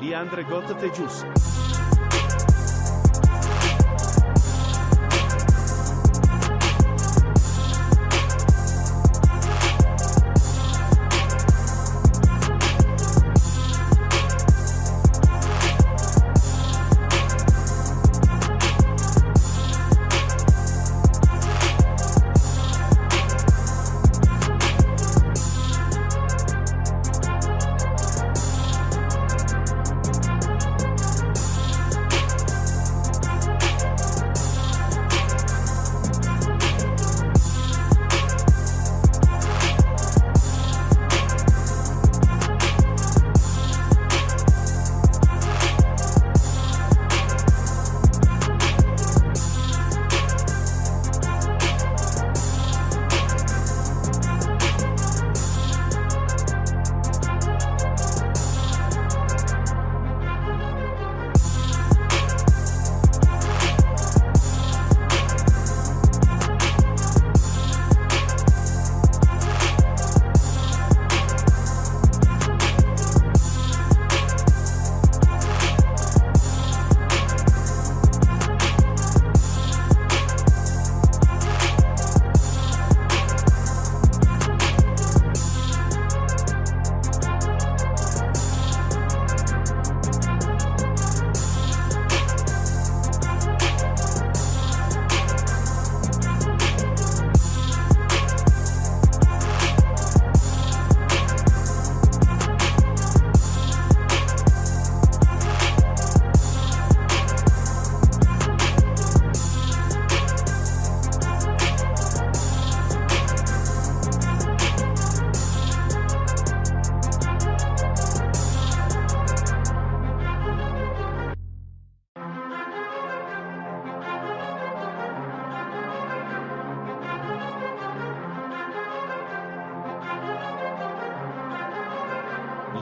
Leandre got te juice.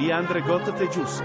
Leandre got te juice.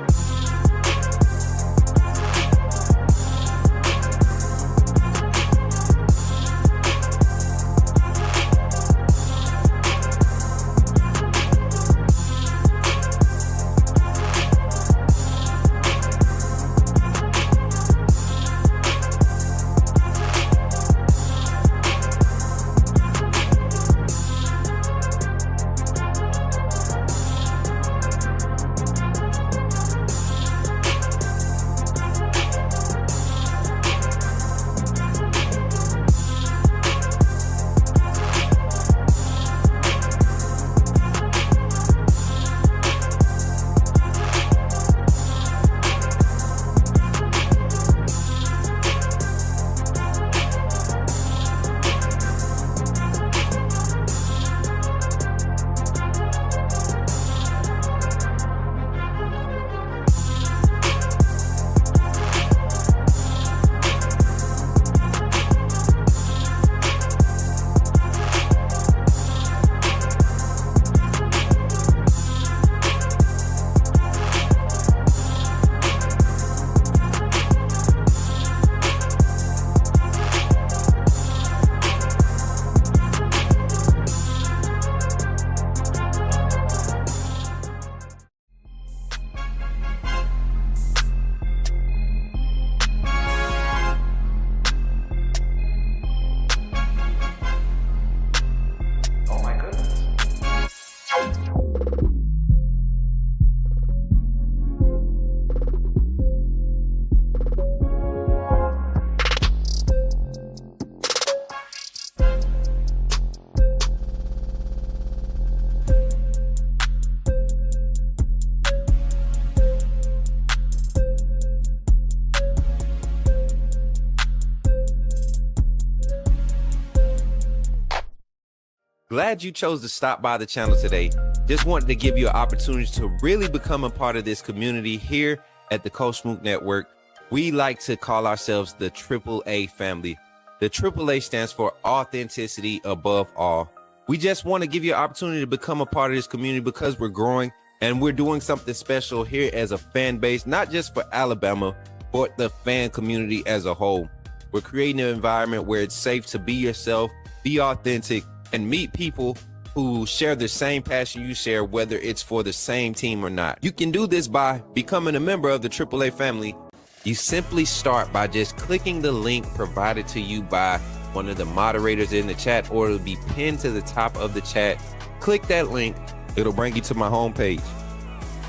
Glad you chose to stop by the channel today. Just wanted to give you an opportunity to really become a part of this community here at the Smook Network. We like to call ourselves the AAA family. The AAA stands for authenticity above all. We just want to give you an opportunity to become a part of this community because we're growing and we're doing something special here as a fan base, not just for Alabama, but the fan community as a whole. We're creating an environment where it's safe to be yourself, be authentic, and meet people who share the same passion you share, whether it's for the same team or not. You can do this by becoming a member of the AAA family. You simply start by just clicking the link provided to you by one of the moderators in the chat, or it'll be pinned to the top of the chat. Click that link, it'll bring you to my homepage.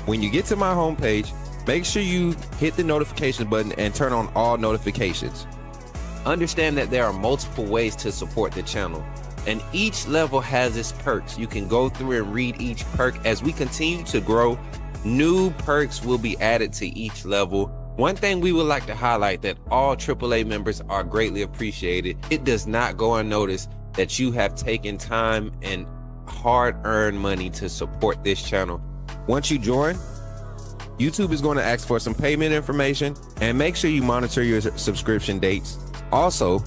When you get to my homepage, make sure you hit the notification button and turn on all notifications. Understand that there are multiple ways to support the channel, and each level has its perks. You can go through and read each perk. As we continue to grow, new perks will be added to each level. One thing we would like to highlight that all AAA members are greatly appreciated. It does not go unnoticed that you have taken time and hard-earned money to support this channel. Once you join, YouTube is going to ask for some payment information, and make sure you monitor your subscription dates. Also,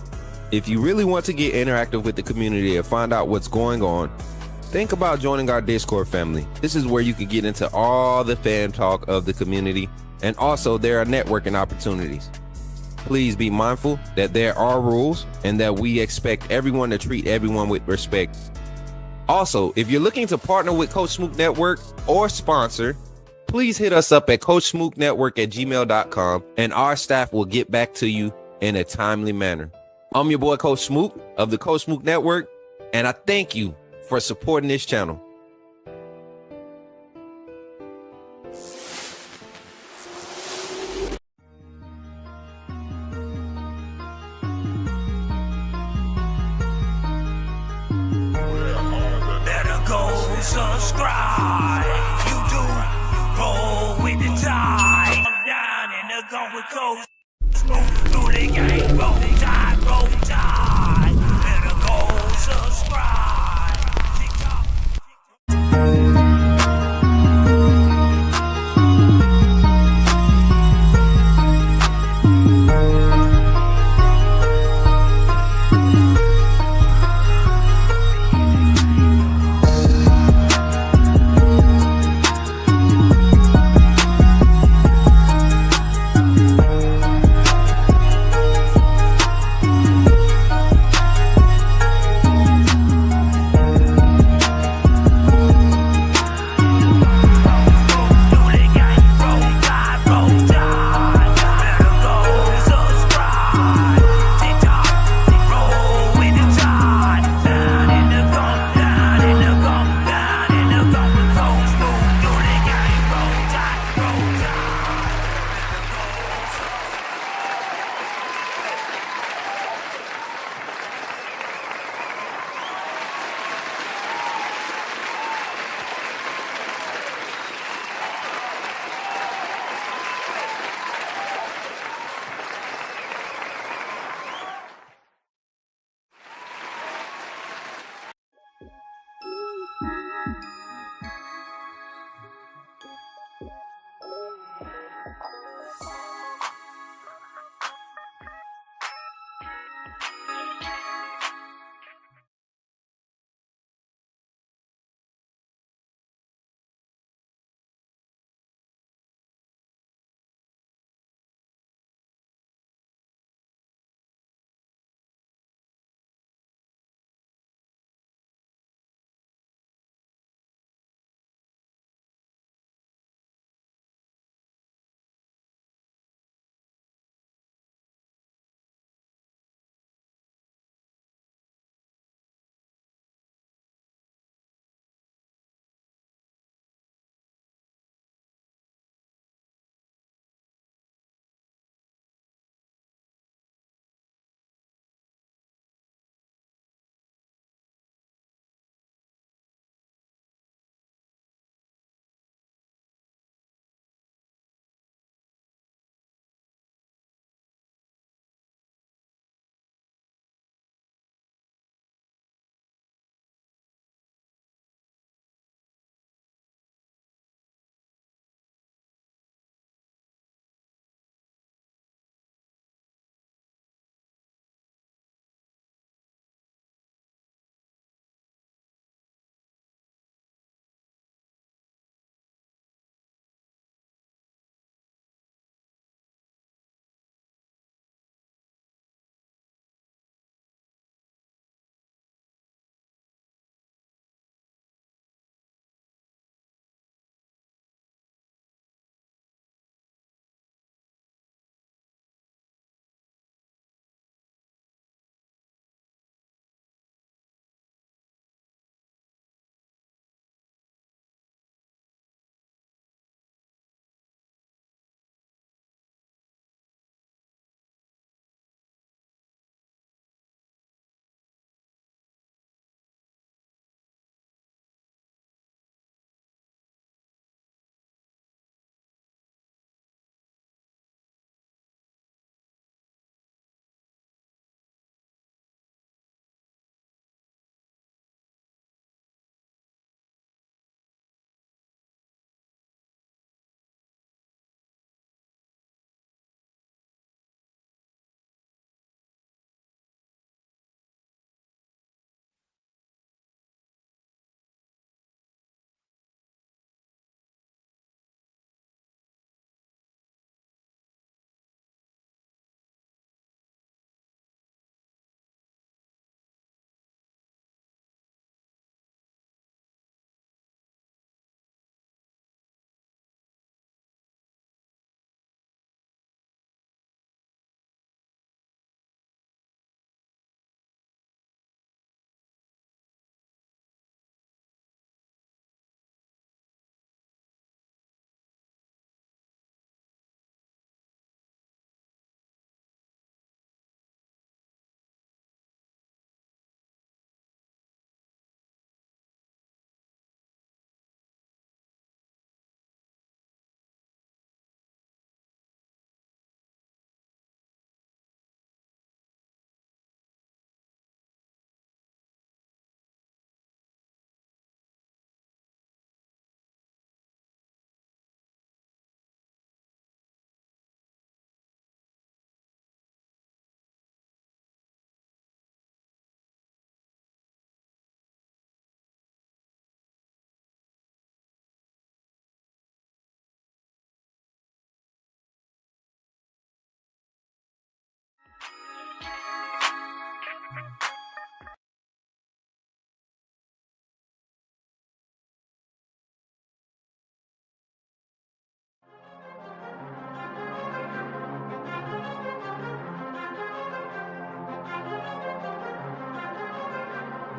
if you really want to get interactive with the community and find out what's going on, think about joining our Discord family. This is where you can get into all the fan talk of the community, and also there are networking opportunities. Please be mindful that there are rules and that we expect everyone to treat everyone with respect. Also, if you're looking to partner with Coach Smook Network or sponsor, please hit us up at coachsmooknetwork@gmail.com, and our staff will get back to you in a timely manner. I'm your boy Coach Smook of the Coach Smook Network, and I thank you for supporting this channel. Better go subscribe. You do roll with the tide. I'm down in the gun with Coach Smook through the game. Roll tide, roll tide. Better go subscribe. TikTok.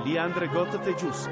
Leandre got te juice.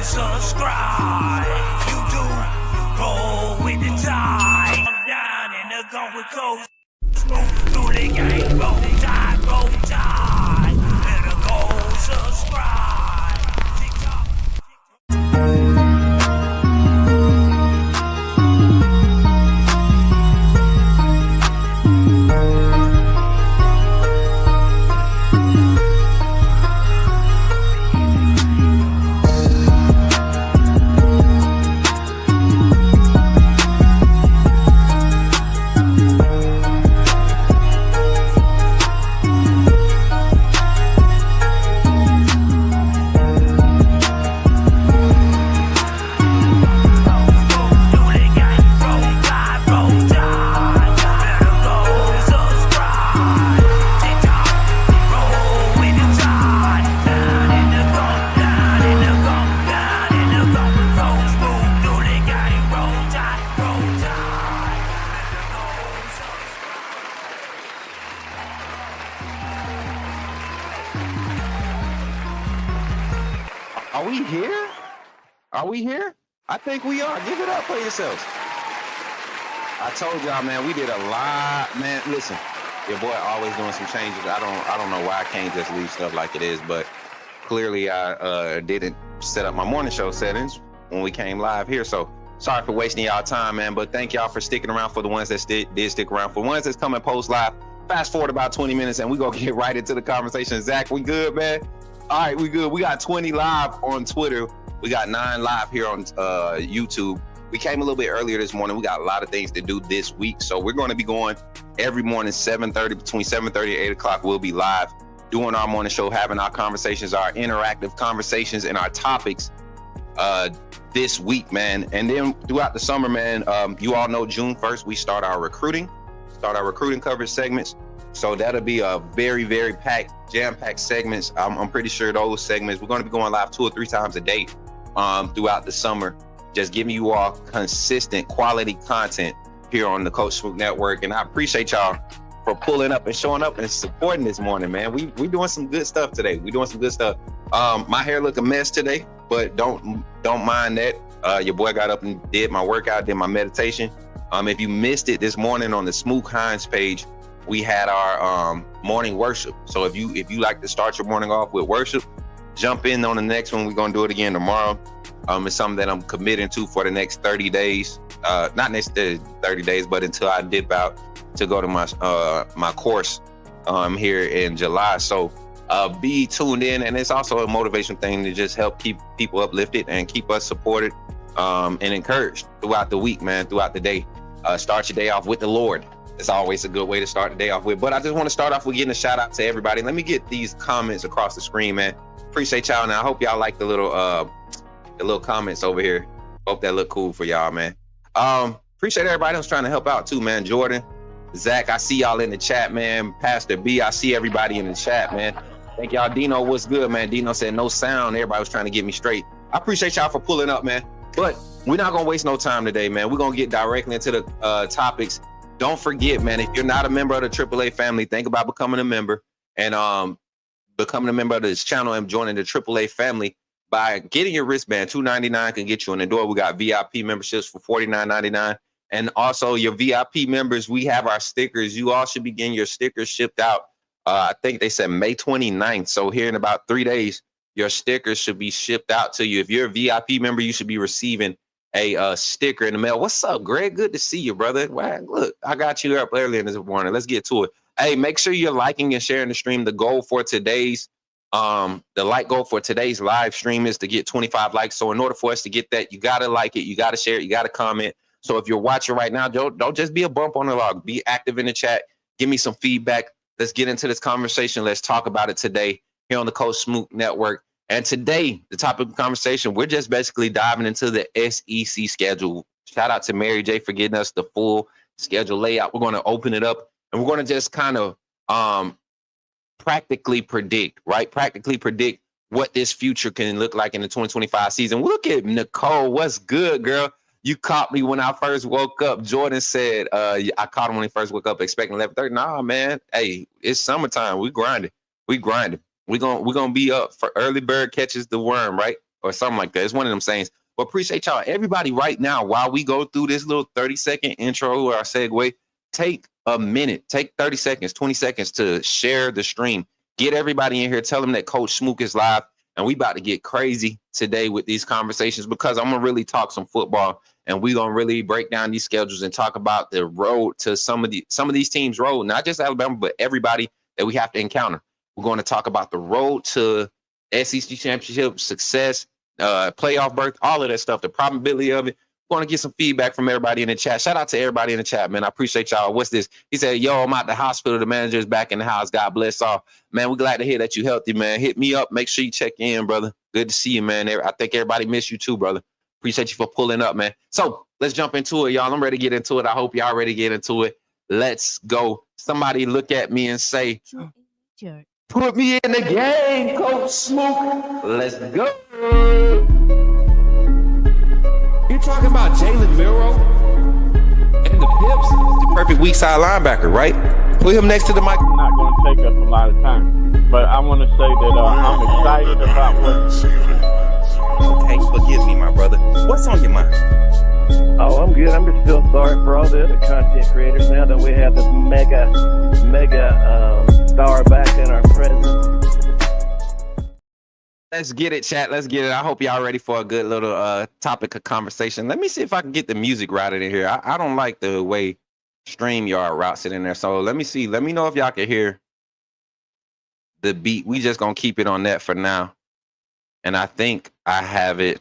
Subscribe. You do roll with the tide. I'm down in the gun with coast. Smook through the game. Roll tide, roll tide. Better go subscribe. TikTok. Are we here? Are we here? I think we are. Give it up for yourselves. I told y'all, man, we did a lot. Man, listen, your boy always doing some changes. I don't know why I can't just leave stuff like it is, but clearly I didn't set up my morning show settings when we came live here. So sorry for wasting y'all time, man, but thank y'all for sticking around. For the ones that did stick around, for the ones that's coming post live, fast forward about 20 minutes and we gonna get right into the conversation. Zach, we good, man? All right, we good. We got 20 live on Twitter. We got 9 live here on YouTube. We came a little bit earlier this morning. We got a lot of things to do this week. So we're going to be going every morning, 7:30, between 7:30 and 8 o'clock. We'll be live doing our morning show, having our conversations, our interactive conversations and our topics this week, man. And then throughout the summer, man, you all know June 1st, we start our recruiting coverage segments. So that'll be a very, very jam-packed segments. I'm pretty sure those segments, we're going to be going live 2 or 3 times a day throughout the summer, just giving you all consistent quality content here on the Coach Smook Network. And I appreciate y'all for pulling up and showing up and supporting this morning, man. We doing some good stuff today. We doing some good stuff. My hair look a mess today, but don't mind that. Your boy got up and did my workout, did my meditation. If you missed it this morning on the Smook Hines page, we had our morning worship. So if you like to start your morning off with worship, jump in on the next one. We're gonna do it again tomorrow. It's something that I'm committing to for the next 30 days. Not next 30 days, but until I dip out to go to my course here in July. So be tuned in, and it's also a motivation thing to just help keep people uplifted and keep us supported and encouraged throughout the week, man, throughout the day. Start your day off with the Lord. It's always a good way to start the day off with. But I just want to start off with getting a shout out to everybody. Let me get these comments across the screen, man. Appreciate y'all. And I hope y'all like the little comments over here. Hope that look cool for y'all, man. Appreciate everybody who's trying to help out too, man. Jordan, Zach, I see y'all in the chat, man. Pastor B, I see everybody in the chat, man. Thank y'all. Dino, what's good, man? Dino said no sound. Everybody was trying to get me straight. I appreciate y'all for pulling up, man. But we're not going to waste no time today, man. We're going to get directly into the topics. Don't forget, man, if you're not a member of the AAA family, think about becoming a member and becoming a member of this channel and joining the AAA family by getting your wristband. $2.99 can get you in the door. We got VIP memberships for $49.99. And also your VIP members, we have our stickers. You all should be getting your stickers shipped out. I think they said May 29th. So here in about 3 days, your stickers should be shipped out to you. If you're a VIP member, you should be receiving a sticker in the mail. What's up, Greg? Good to see you, brother. Wow, look, I got you up earlier this morning. Let's get to it. Hey, make sure you're liking and sharing the stream. The goal for today's the like goal for today's live stream is to get 25 likes. So in order for us to get that, you got to like it, you got to share it, you got to comment. So if you're watching right now, don't just be a bump on the log. Be active in the chat. Give me some feedback. Let's get into this conversation. Let's talk about it today here on the Coach Smook Network. And today, the topic of conversation, we're just basically diving into the SEC schedule. Shout out to Mary J for getting us the full schedule layout. We're going to open it up and we're going to just kind of practically predict, right? Practically predict what this future can look like in the 2025 season. Look at Nicole. What's good, girl? You caught me when I first woke up. Jordan said, I caught him when he first woke up expecting 11:30. Nah, man. Hey, it's summertime. We grinding. We're gonna be up for early bird catches the worm, right? Or something like that. It's one of them sayings. But appreciate y'all. Everybody right now, while we go through this little 30-second intro or our segue, take a minute, take 30 seconds, 20 seconds to share the stream. Get everybody in here. Tell them that Coach Smook is live. And we about to get crazy today with these conversations because I'm going to really talk some football and we're going to really break down these schedules and talk about the road to some of these teams' road, not just Alabama, but everybody that we have to encounter. We're going to talk about the road to SEC championship success, playoff berth, all of that stuff, the probability of it. We're going to get some feedback from everybody in the chat. Shout out to everybody in the chat, man. I appreciate y'all. What's this? He said, yo, I'm out the hospital. The manager's back in the house. God bless all. Man, we're glad to hear that you're healthy, man. Hit me up. Make sure you check in, brother. Good to see you, man. I think everybody missed you too, brother. Appreciate you for pulling up, man. So let's jump into it, y'all. I'm ready to get into it. I hope y'all ready to get into it. Let's go. Somebody look at me and say, put me in the game, Coach Smook. Let's go. You're talking about Jalen Milroe and the Pips, the perfect weak side linebacker, right? Put him next to the mic. Not going to take us a lot of time, but I want to say that I'm excited about what. Okay, forgive me, my brother. What's on your mind? Oh, I'm good. I'm just still sorry for all the other content creators now that we have this mega star back in our presence. Let's get it, chat. Let's get it. I hope y'all ready for a good little topic of conversation. Let me see if I can get the music routed in here. I don't like the way StreamYard routes it in there. So let me see. Let me know if y'all can hear the beat. We just gonna keep it on that for now. And I think I have it.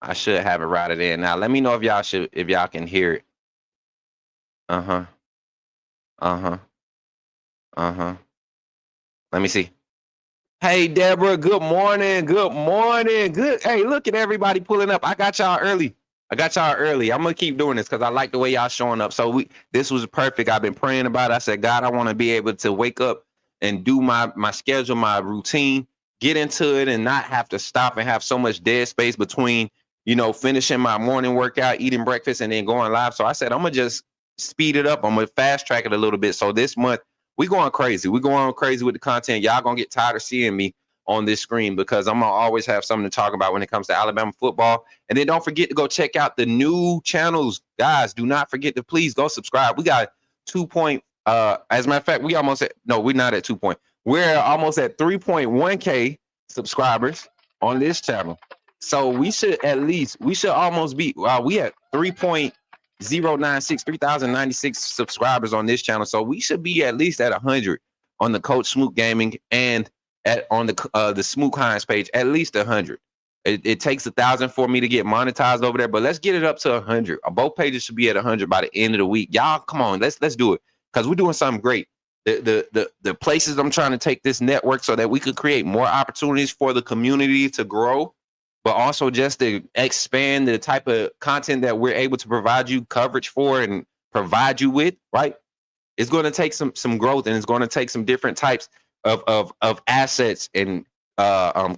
I should have it routed in. Now let me know if y'all can hear it. Uh-huh. Let me see. Hey, Deborah, good morning. Good morning. Good. Hey, look at everybody pulling up. I got y'all early. I'm going to keep doing this because I like the way y'all showing up. So this was perfect. I've been praying about it. I said, God, I want to be able to wake up and do my schedule, my routine, get into it and not have to stop and have so much dead space between, finishing my morning workout, eating breakfast, and then going live. So I said, I'm going to just speed it up. I'm going to fast track it a little bit. So this month, we're going crazy. We're going crazy with the content. Y'all going to get tired of seeing me on this screen because I'm going to always have something to talk about when it comes to Alabama football. And then don't forget to go check out the new channels. Guys, do not forget to please go subscribe. We got as a matter of fact, we're not at 2 point. We're almost at 3.1K subscribers on this channel. So we should almost be, we at 3,096 subscribers on this channel. So we should be at least at 100 on the Coach Smook Gaming and on the Smook Hines page, at least 100. It takes 1,000 for me to get monetized over there, but let's get it up to 100. Both pages should be at 100 by the end of the week. Y'all, come on, let's do it because we're doing something great. The places I'm trying to take this network so that we could create more opportunities for the community to grow, but also just to expand the type of content that we're able to provide you coverage for and provide you with, right? It's going to take some growth, and it's going to take some different types of assets and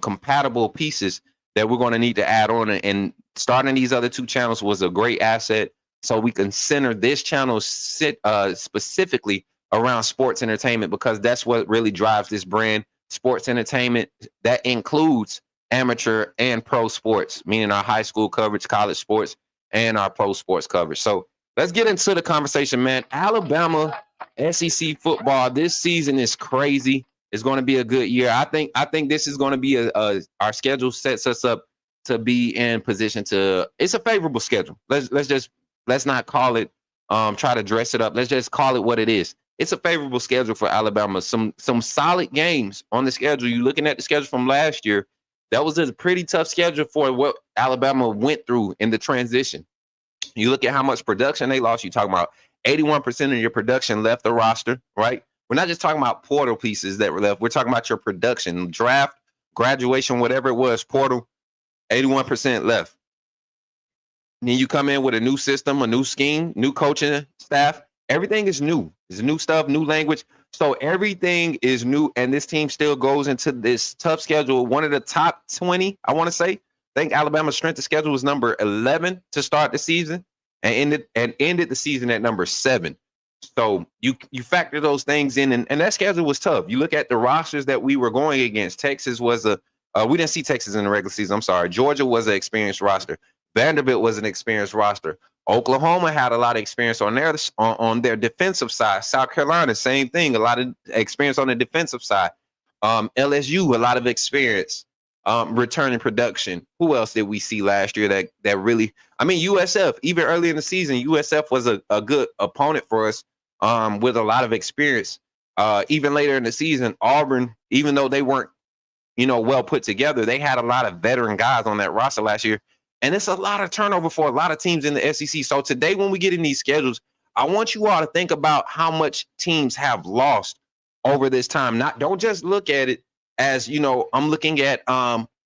compatible pieces that we're going to need to add on. And starting these other two channels was a great asset, so we can center this channel specifically around sports entertainment, because that's what really drives this brand. Sports entertainment that includes amateur and pro sports, meaning our high school coverage, college sports, and our pro sports coverage. So let's get into the conversation, man. Alabama SEC football this season is crazy. It's going to be a good year. I think this is going to be our schedule sets us up to be in position to. It's a favorable schedule. Let's not call it try to dress it up. Let's just call it what it is. It's a favorable schedule for Alabama. Some solid games on the schedule. You're looking at the schedule from last year. That was a pretty tough schedule for what Alabama went through in the transition. You look at how much production they lost. You're talking about 81% of your production left the roster, right? We're not just talking about portal pieces that were left. We're talking about your production, draft, graduation, whatever it was, portal, 81% left. And then you come in with a new system, a new scheme, new coaching staff. Everything is new. It's new stuff, new language. So everything is new, and this team still goes into this tough schedule. One of the top 20, I want to say. I think Alabama's strength of schedule was number 11 to start the season, and ended the season at number 7. So you factor those things in, and that schedule was tough. You look at the rosters that we were going against. Texas was we didn't see Texas in the regular season. I'm sorry. Georgia was an experienced roster. Vanderbilt was an experienced roster. Oklahoma had a lot of experience on their defensive side. South Carolina, same thing, a lot of experience on the defensive side. LSU, a lot of experience returning production. Who else did we see last year that really? I mean, USF, even early in the season, USF was a good opponent for us with a lot of experience. Even later in the season, Auburn, even though they weren't, well put together, they had a lot of veteran guys on that roster last year. And it's a lot of turnover for a lot of teams in the SEC. So today, when we get in these schedules, I want you all to think about how much teams have lost over this time. Don't just look at it as, I'm looking at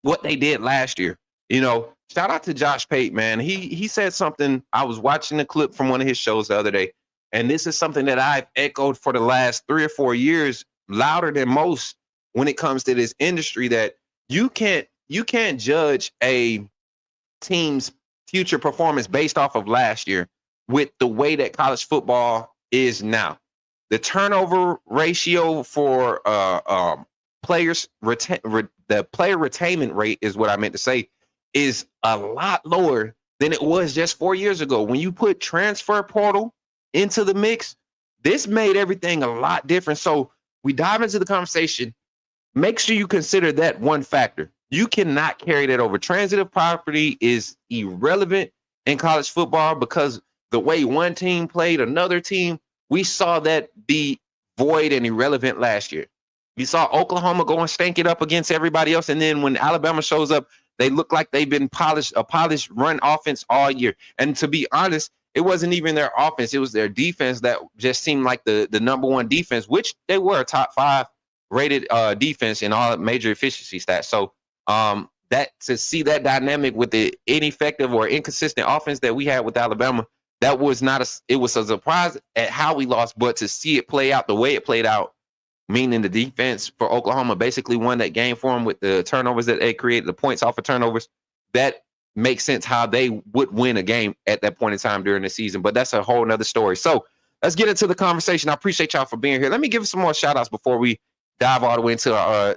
what they did last year. Shout out to Josh Pate, man. He said something. I was watching a clip from one of his shows the other day, and this is something that I've echoed for the last 3 or 4 years, louder than most when it comes to this industry, that you can't judge a team's future performance based off of last year with the way that college football is now. The turnover ratio for players, the player retainment rate is what I meant to say, is a lot lower than it was just 4 years ago. When you put transfer portal into the mix, this made everything a lot different. So we dive into the conversation. Make sure you consider that one factor. You cannot carry that over. Transitive property is irrelevant in college football because the way one team played another team, we saw that be void and irrelevant last year. You saw Oklahoma go and stank it up against everybody else, and then when Alabama shows up, they look like they've been a polished run offense all year. And to be honest, it wasn't even their offense. It was their defense that just seemed like the number one defense, which they were a top 5 rated defense in all major efficiency stats. So that to see that dynamic with the ineffective or inconsistent offense that we had with Alabama, that was it was a surprise at how we lost, but to see it play out the way it played out, meaning the defense for Oklahoma basically won that game for them with the turnovers that they created, the points off of turnovers, that makes sense how they would win a game at that point in time during the season. But that's a whole nother story. So let's get into the conversation. I appreciate y'all for being here. Let me give some more shout outs before we dive all the way into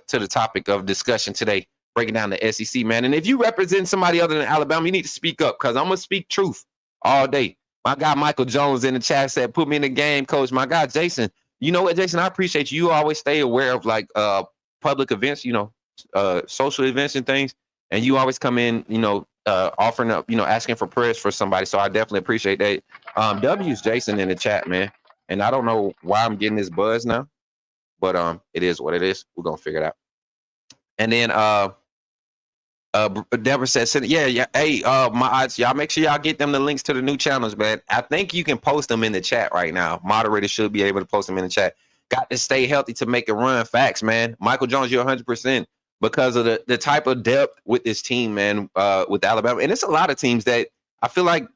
to the topic of discussion today, breaking down the SEC, man. And if you represent somebody other than Alabama, you need to speak up, because I'm going to speak truth all day. My guy Michael Jones in the chat said, put me in the game, coach. My guy Jason, you know what, Jason, I appreciate you. You always stay aware of public events, social events and things. And you always come in, offering up, asking for prayers for somebody. So I definitely appreciate that. W's Jason in the chat, man. And I don't know why I'm getting this buzz now, but it is what it is. We're going to figure it out. And then Deborah says, yeah. Hey, my odds, y'all make sure y'all get them the links to the new channels, man. I think you can post them in the chat right now. Moderators should be able to post them in the chat. Got to stay healthy to make it run. Facts, man. Michael Jones, you're 100% because of the type of depth with this team, man, with Alabama. And it's a lot of teams that I feel like,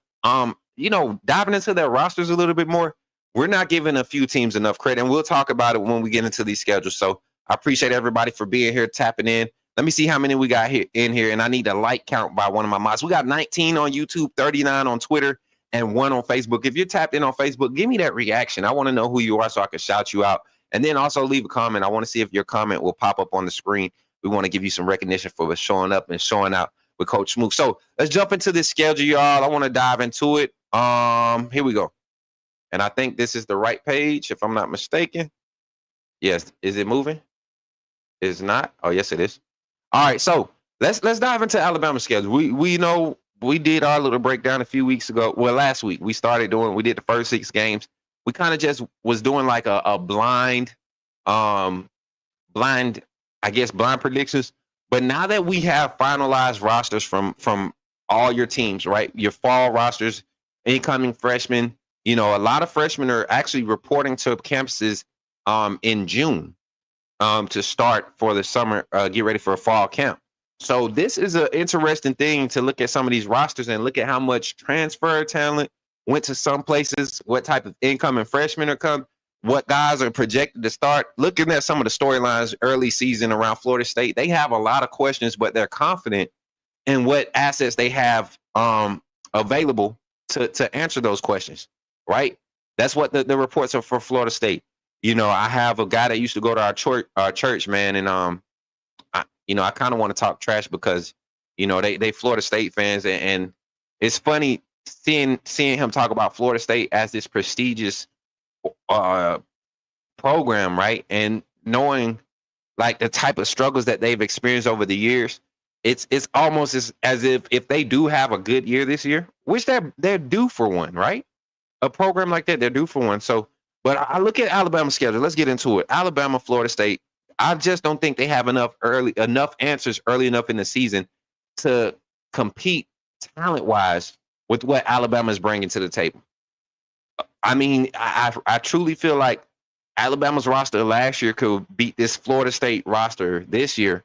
diving into their rosters a little bit more, we're not giving a few teams enough credit, and we'll talk about it when we get into these schedules. So I appreciate everybody for being here, tapping in. Let me see how many we got here in here, and I need a like count by one of my mods. We got 19 on YouTube, 39 on Twitter, and 1 on Facebook. If you're tapped in on Facebook, give me that reaction. I want to know who you are so I can shout you out. And then also leave a comment. I want to see if your comment will pop up on the screen. We want to give you some recognition for showing up and showing out with Coach Smook. So let's jump into this schedule, y'all. I want to dive into it. Here we go. And I think this is the right page, if I'm not mistaken. Yes. Is it moving? It's not. Oh, yes, it is. All right. So let's dive into Alabama schedule. We know we did our little breakdown a few weeks ago. Well, last week we did the first 6 games. We kind of just was doing like a blind predictions. But now that we have finalized rosters from all your teams, right? Your fall rosters, incoming freshmen, a lot of freshmen are actually reporting to campuses in June to start for the summer, get ready for a fall camp. So this is an interesting thing to look at some of these rosters and look at how much transfer talent went to some places, what type of incoming freshmen are coming, what guys are projected to start. Looking at some of the storylines early season around Florida State, they have a lot of questions, but they're confident in what assets they have available to answer those questions, right? That's what the reports are for Florida State. I have a guy that used to go to our church, man, and I kind of want to talk trash because, they Florida State fans, and it's funny seeing him talk about Florida State as this prestigious program, right? And knowing like the type of struggles that they've experienced over the years, it's almost as if they do have a good year this year, which they're due for one, right? A program like that, they're due for one. So, but I look at Alabama's schedule. Let's get into it. Alabama, Florida State. I just don't think they have enough answers early enough in the season to compete talent-wise with what Alabama is bringing to the table. I mean, I truly feel like Alabama's roster last year could beat this Florida State roster this year,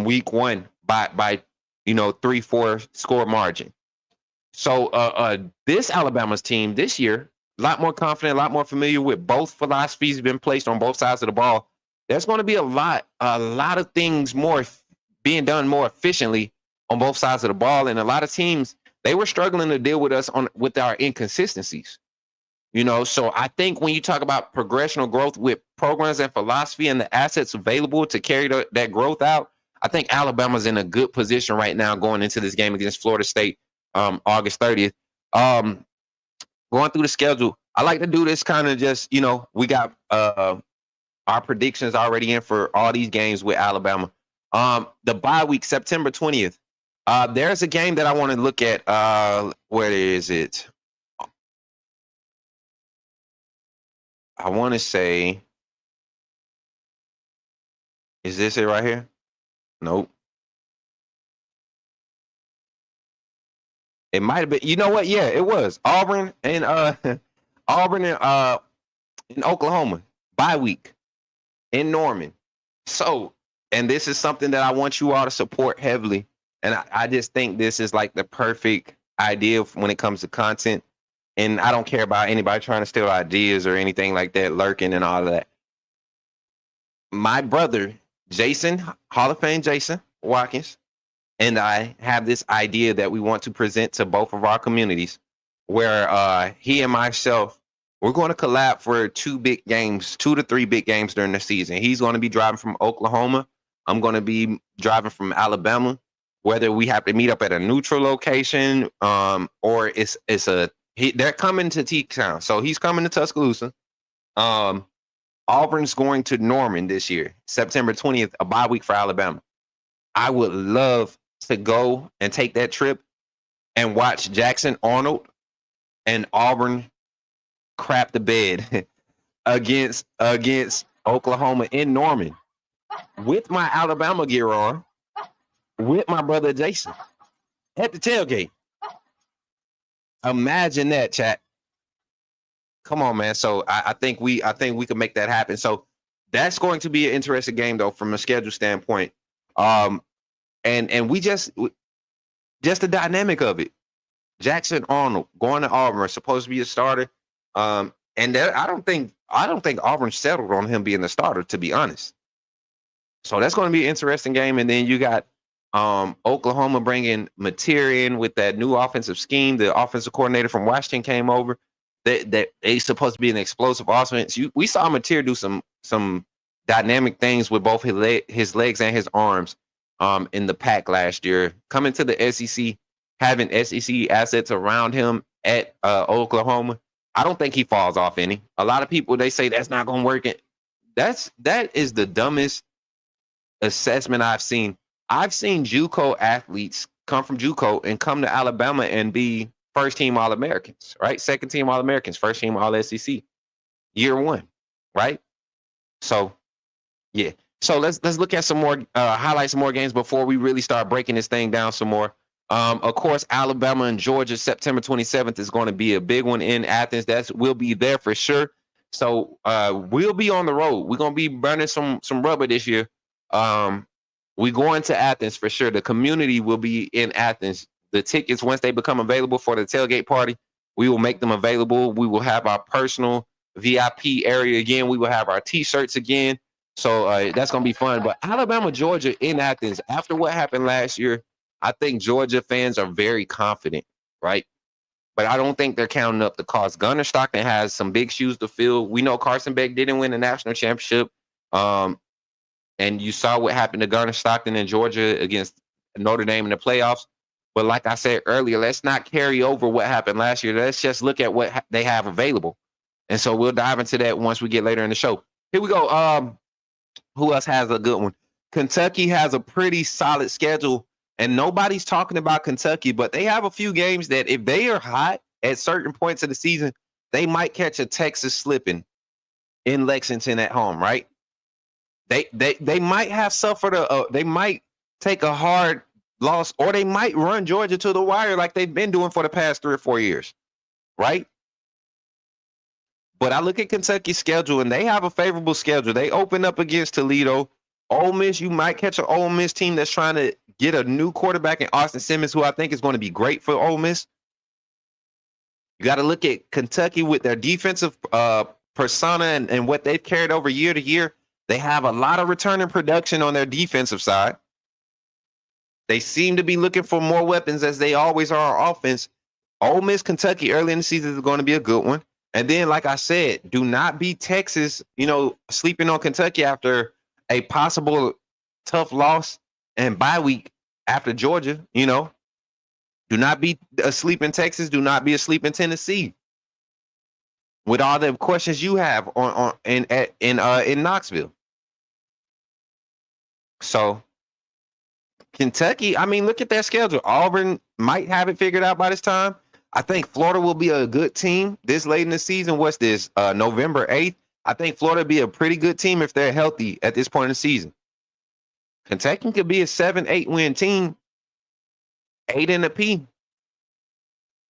week 1 by 3-4 score margin. So this Alabama's team this year, a lot more confident, a lot more familiar with both philosophies been placed on both sides of the ball. There's going to be a lot of things more being done more efficiently on both sides of the ball. And a lot of teams, they were struggling to deal with us with our inconsistencies. So I think when you talk about progressional growth with programs and philosophy and the assets available to carry that growth out, I think Alabama's in a good position right now going into this game against Florida State, August 30th. Going through the schedule, I like to do this kind of just, we got our predictions already in for all these games with Alabama. The bye week, September 20th. There's a game that I want to look at. Where is it? I want to say, is this it right here? Nope. It might have been. You know what? Yeah, it was Auburn and in Oklahoma bye week in Norman. So, and this is something that I want you all to support heavily. And I just think this is like the perfect idea when it comes to content. And I don't care about anybody trying to steal ideas or anything like that, lurking and all of that. My brother, Jason, Hall of Fame Jason Watkins, and I have this idea that we want to present to both of our communities where he and myself, we're going to collab for 2 to 3 big games during the season. He's going to be driving from Oklahoma. I'm going to be driving from Alabama. Whether we have to meet up at a neutral location or they're coming to T-Town. So he's coming to Tuscaloosa. Auburn's going to Norman this year, September 20th, a bye week for Alabama. I would love to go and take that trip and watch Jackson Arnold and Auburn crap the bed against Oklahoma in Norman with my Alabama gear on, with my brother Jason at the tailgate. Imagine that, chat. Come on, man. So I think we can make that happen. So that's going to be an interesting game, though, from a schedule standpoint. And we just the dynamic of it. Jackson Arnold going to Auburn, supposed to be a starter. And I don't think Auburn settled on him being the starter, to be honest. So that's going to be an interesting game. And then you got Oklahoma bringing Mateer in with that new offensive scheme. The offensive coordinator from Washington came over. That they supposed to be an explosive offense. We saw Mateer do some dynamic things with both his legs and his arms in the pack last year. Coming to the SEC, having SEC assets around him at Oklahoma, I don't think he falls off any. A lot of people, they say that's not going to work. That is the dumbest assessment I've seen. I've seen JUCO athletes come from JUCO and come to Alabama and be first team All-Americans, right? Second team All-Americans, first team All-SEC, year one, right? So, yeah. So let's look at some more highlight some more games before we really start breaking this thing down some more. Of course, Alabama and Georgia, September 27th is going to be a big one in Athens. We'll be there for sure. So we'll be on the road. We're gonna be burning some rubber this year. We going to Athens for sure. The community will be in Athens. The tickets, once they become available for the tailgate party, we will make them available. We will have our personal VIP area again. We will have our T-shirts again. So that's going to be fun. But Alabama, Georgia in Athens, after what happened last year, I think Georgia fans are very confident, right? But I don't think they're counting up the cost. Gunnar Stockton has some big shoes to fill. We know Carson Beck didn't win the national championship. And you saw what happened to Gunnar Stockton in Georgia against Notre Dame in the playoffs. But like I said earlier, let's not carry over what happened last year. Let's just look at what they have available. And so we'll dive into that once we get later in the show. Here we go. Who else has a good one? Kentucky has a pretty solid schedule, and nobody's talking about Kentucky, but they have a few games that if they are hot at certain points of the season, they might catch a Texas slipping in Lexington at home, right? They might have suffered they might take a hard loss, or they might run Georgia to the wire like they've been doing for the past 3 or 4 years, right? But I look at Kentucky's schedule, and they have a favorable schedule. They open up against Toledo. Ole Miss, you might catch an Ole Miss team that's trying to get a new quarterback in Austin Simmons, who I think is going to be great for Ole Miss. You got to look at Kentucky with their defensive persona and what they've carried over year to year. They have a lot of returning production on their defensive side. They seem to be looking for more weapons, as they always are on offense. Ole Miss, Kentucky early in the season is going to be a good one. And then, like I said, do not beat Texas, sleeping on Kentucky after a possible tough loss and bye week after Georgia, Do not be asleep in Texas. Do not be asleep in Tennessee. With all the questions you have in Knoxville. So Kentucky, look at their schedule. Auburn might have it figured out by this time. I think Florida will be a good team this late in the season. What's this? November 8th. I think Florida will be a pretty good team if they're healthy at this point in the season. Kentucky could be a 7-8 win team, 8 in the P.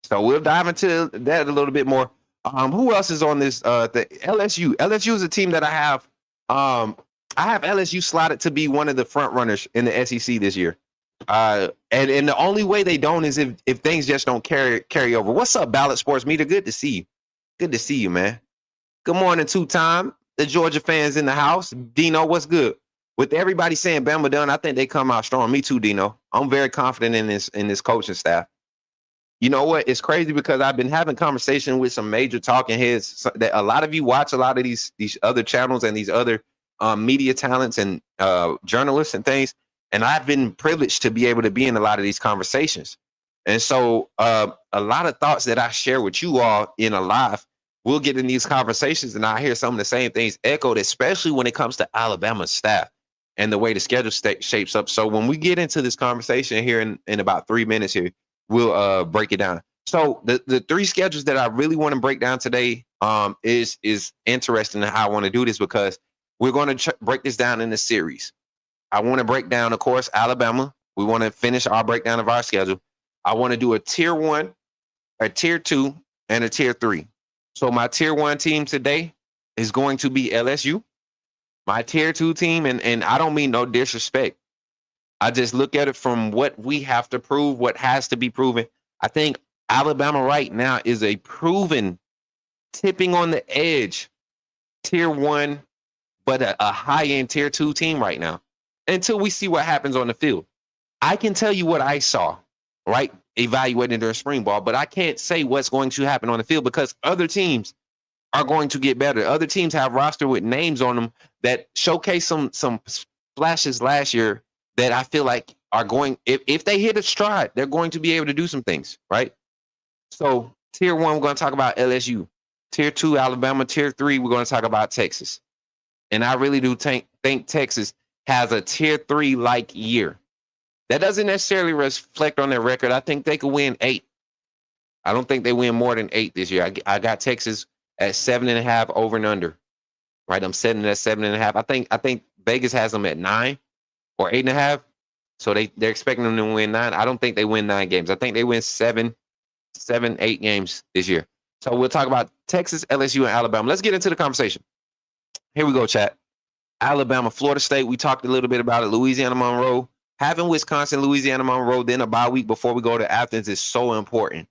So we'll dive into that a little bit more. Who else is on this? The LSU. LSU is a team that I have. I have LSU slotted to be one of the front runners in the SEC this year. And the only way they don't is if things just don't carry over. What's up, Ballot Sports Meter? Good to see you. Good to see you, man. Good morning, two-time. The Georgia fans in the house. Dino, what's good? With everybody saying Bama done, I think they come out strong. Me too, Dino. I'm very confident in this coaching staff. You know what? It's crazy because I've been having conversation with some major talking heads that a lot of you watch a lot of these other channels and these other media talents and journalists and things. And I've been privileged to be able to be in a lot of these conversations. And so a lot of thoughts that I share with you all in a live, we'll get in these conversations and I hear some of the same things echoed, especially when it comes to Alabama's staff and the way the schedule shapes up. So when we get into this conversation here in about 3 minutes here, we'll break it down. So the 3 schedules that I really want to break down today is interesting in how I want to do this, because we're going to break this down in a series. I want to break down, of course, Alabama. We want to finish our breakdown of our schedule. I want to do a tier 1, a tier 2, and a tier 3. So my tier 1 team today is going to be LSU. My tier 2 team, and I don't mean no disrespect. I just look at it from what we have to prove, what has to be proven. I think Alabama right now is a proven tipping on the edge tier 1, but a high-end tier 2 team right now until we see what happens on the field. I can tell you what I saw, right, evaluating during spring ball, but I can't say what's going to happen on the field because other teams are going to get better. Other teams have roster with names on them that showcase some flashes last year that I feel like are going, if they hit a stride, they're going to be able to do some things, right? So tier 1, we're going to talk about LSU. Tier 2, Alabama. Tier 3, we're going to talk about Texas. And I really do think Texas has a tier 3 like year. That doesn't necessarily reflect on their record. I think they could win 8. I don't think they win more than 8 this year. I got Texas at 7.5 over and under. Right, I'm setting it at 7.5. I think Vegas has them at 9 or 8.5. So they're expecting them to win 9. I don't think they win 9 games. I think they win 7, 8 games this year. So we'll talk about Texas, LSU, and Alabama. Let's get into the conversation. Here we go, chat. Alabama, Florida State. We talked a little bit about it. Louisiana Monroe. Having Wisconsin, Louisiana Monroe, then a bye week before we go to Athens is so important.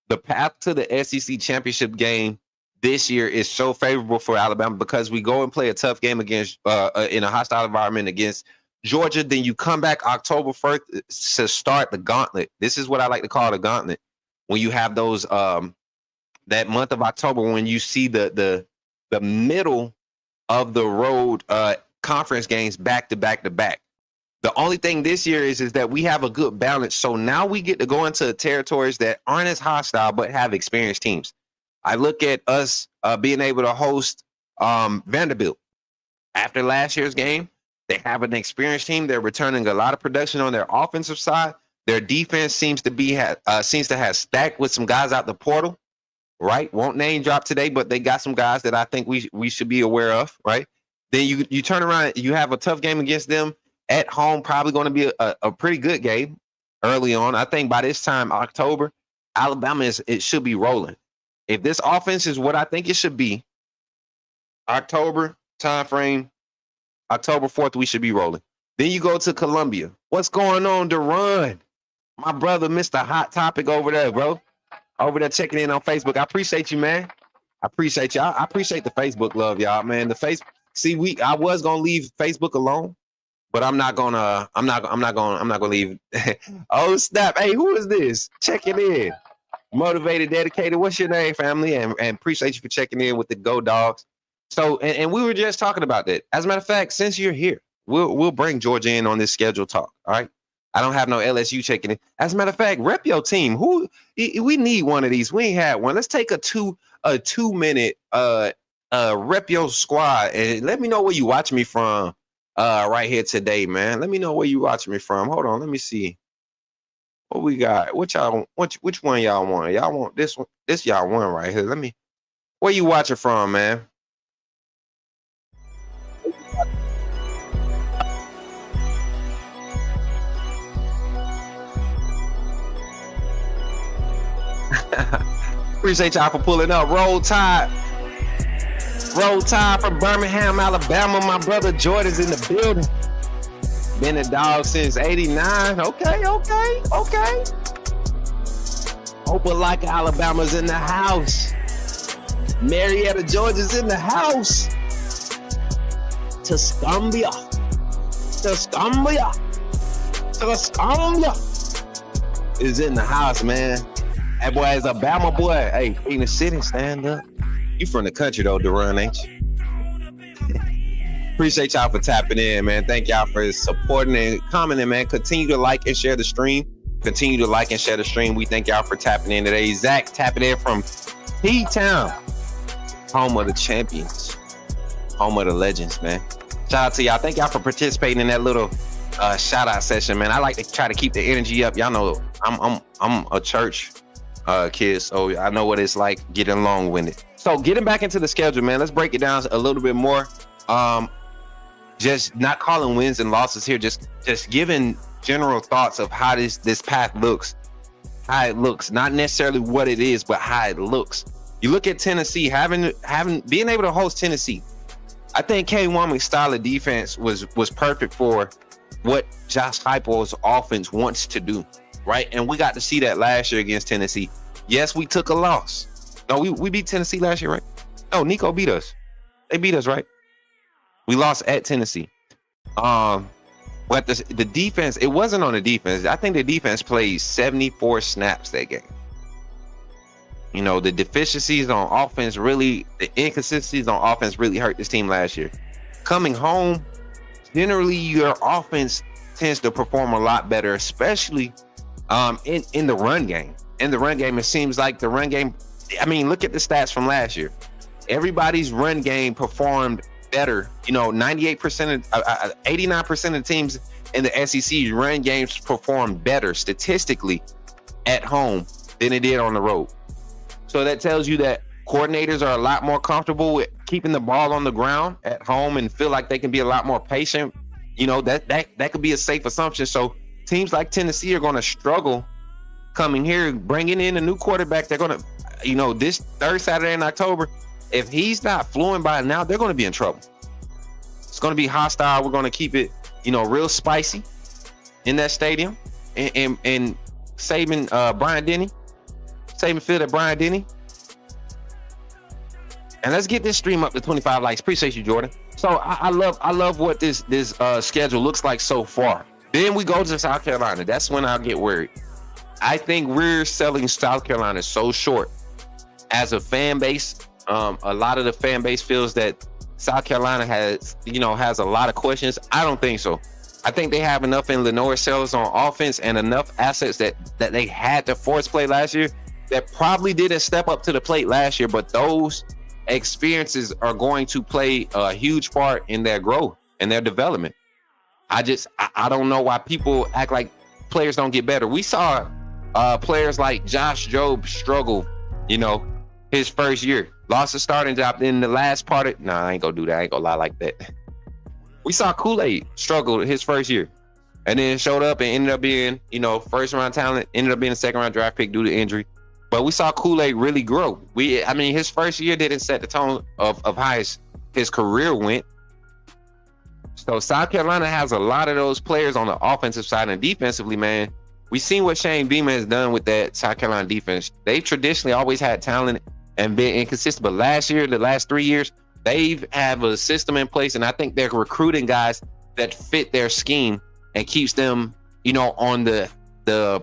The path to the SEC championship game this year is so favorable for Alabama because we go and play a tough game against in a hostile environment against Georgia. Then you come back October 1st to start the gauntlet. This is what I like to call the gauntlet. When you have those that month of October, when you see the middle of the road conference games back to back to back. The only thing this year is that we have a good balance. So now we get to go into territories that aren't as hostile but have experienced teams. I look at us being able to host Vanderbilt. After last year's game, they have an experienced team. They're returning a lot of production on their offensive side. Their defense seems to have stacked with some guys out the portal. Right, won't name drop today, but they got some guys that I think we should be aware of. Right, then you turn around, you have a tough game against them at home. Probably going to be a pretty good game early on. I think by this time October, Alabama it should be rolling. If this offense is what I think it should be, October time frame, October 4th, we should be rolling. Then you go to Columbia. What's going on, Deron? My brother, Mr. Hot Topic over there, bro. Over there checking in on Facebook. I appreciate you, man. I appreciate y'all. I appreciate the Facebook love, y'all, man. I was gonna leave Facebook alone, but I'm not gonna leave. Oh, snap. Hey, who is this? Checking in. Motivated, dedicated. What's your name, family? And appreciate you for checking in with the Go Dogs. So, and we were just talking about that. As a matter of fact, since you're here, we'll bring Georgia in on this schedule talk. All right. I don't have no LSU checking in. As a matter of fact, rep your team. We need one of these. We ain't had one. Let's take a 2-minute rep your squad and let me know where you watch me from right here today, man. Let me know where you watching me from. Hold on, let me see. What we got? Which one y'all want? Y'all want this one? This y'all want right here. Where you watching from, man? Appreciate y'all for pulling up. Roll Tide from Birmingham, Alabama. My brother Jordan's in the building. Been a dog since '89. Okay. Opelika, Alabama's in the house. Marietta, Georgia's in the house. Tuscumbia is in the house, man. That boy is a Bama boy. Hey, in the city, stand up. You from the country though, Deron, ain't you? Appreciate y'all for tapping in, man. Thank y'all for supporting and commenting, man. Continue to like and share the stream. We thank y'all for tapping in today. Zach tapping in from T-Town, home of the champions, home of the legends, man. Shout out to y'all. Thank y'all for participating in that little shout out session, man. I like to try to keep the energy up. Y'all know I'm a church kid, so I know what it's like getting long-winded. So getting back into the schedule, man, let's break it down a little bit more. Just not calling wins and losses here, just giving general thoughts of how this path looks, how it looks, not necessarily what it is, but how it looks. You look at Tennessee, being able to host Tennessee. I think K. Womack's style of defense was perfect for what Josh Heupel's offense wants to do, right? And we got to see that last year against Tennessee. Yes, we took a loss. No, we beat Tennessee last year, right? No, Nico beat us. They beat us, right? We lost at Tennessee. But the defense, it wasn't on the defense. I think the defense played 74 snaps that game. You know, the deficiencies on offense really, the inconsistencies on offense really hurt this team last year. Coming home, generally your offense tends to perform a lot better, especially in the run game. In the run game, it seems like the run game, I mean, look at the stats from last year. Everybody's run game performed better. You know, 98%, 89% of teams in the SEC run games perform better statistically at home than it did on the road. So that tells you that coordinators are a lot more comfortable with keeping the ball on the ground at home and feel like they can be a lot more patient. You know, that could be a safe assumption. So teams like Tennessee are going to struggle coming here, bringing in a new quarterback. They're going to, you know, this third Saturday in October, if he's not fluent by now, they're going to be in trouble. It's going to be hostile. We're going to keep it, you know, real spicy in that stadium and saving Brian Denny, saving field at Brian Denny. And let's get this stream up to 25 likes. Appreciate you, Jordan. So I love what this schedule looks like so far. Then we go to South Carolina. That's when I'll get worried. I think we're selling South Carolina so short as a fan base. A lot of the fan base feels that South Carolina has a lot of questions. I don't think so. I think they have enough in Lenore Sellers on offense and enough assets that they had to force play last year that probably didn't step up to the plate last year, but those experiences are going to play a huge part in their growth and their development. I don't know why people act like players don't get better. We saw players like Josh Jobe struggle, you know, his first year. Lost a starting job in the last part of, I ain't gonna do that. I ain't gonna lie like that. We saw Kool-Aid struggle his first year and then showed up and ended up being, you know, first round talent, ended up being a second round draft pick due to injury. But we saw Kool-Aid really grow. His first year didn't set the tone of how his career went. So South Carolina has a lot of those players on the offensive side, and defensively, man, we've seen what Shane Beamer has done with that South Carolina defense. They've traditionally always had talent and been inconsistent, but last year, the last 3 years, they've have a system in place, and I think they're recruiting guys that fit their scheme and keeps them, you know, on the